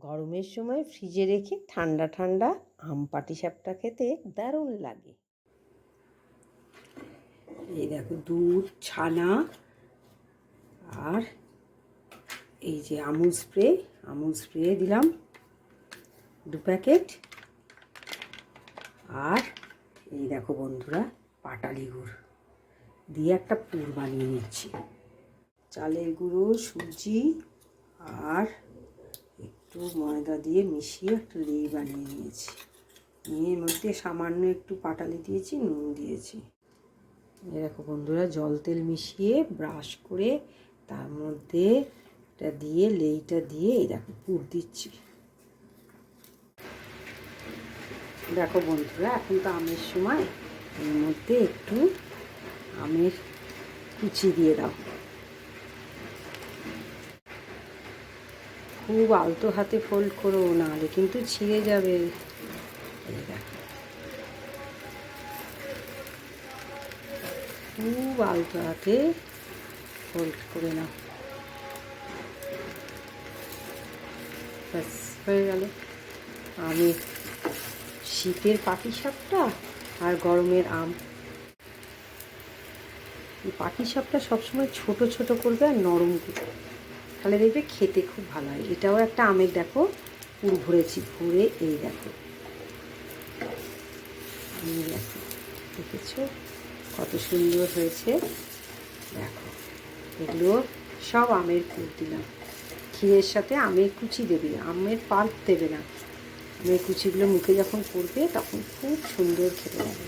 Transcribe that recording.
গরমের সময় ফ্রিজে রেখে ঠান্ডা ঠান্ডা আম পাটিসাপটা খেতে দারুণ লাগে। এই দেখো দুধ, ছানা আর এই যে আমুল স্প্রে দিলাম 2 প্যাকেট। আর এই দেখো বন্ধুরা পাটালি গুড় দিয়ে একটা পুর বানিয়ে নিচ্ছি। চালের গুঁড়ো, সুজি আর একটু ময়দা দিয়ে মিশিয়ে একটা লেই বানিয়ে নিয়েছি। নিয়ে এর মধ্যে সামান্য একটু পাটালি দিয়েছি, নুন দিয়েছি। এই দেখো বন্ধুরা জল তেল মিশিয়ে ব্রাশ করে তার মধ্যে এটা দিয়ে লেইটা দিয়ে এই দেখো পুর দিচ্ছি। দেখো বন্ধুরা এখন তো আমের সময়, এর মধ্যে একটু আমের কুচি দিয়ে দাও। খুব আলতো হাতে ফোল্ড করো, নাহলে কিন্তু ছিঁড়ে যাবে। এই দেখো খুব আলতো হাতে ফোল্ড করে নাও। ব্যাস হয়ে গেল আমি শীতের পাটিসাপটা আর গরমের আম। এই পাটিসাপটা সবসময় ছোট ছোট করবে আর নরম করবে, তাহলে দেখবে খেতে খুব ভালো হয়। এটাও একটা আমের দেখো পুর ভরেছি, ভরে এই দেখো দেখেছো কত সুন্দর হয়েছে। দেখো এগুলো সব আমের পুর দিলাম। ক্ষীরের সাথে আমের কুচি দেবে, আমের পাল্প দেবে না। আমের কুচিগুলো মুখে যখন পড়বে তখন খুব সুন্দর খেতে লাগে।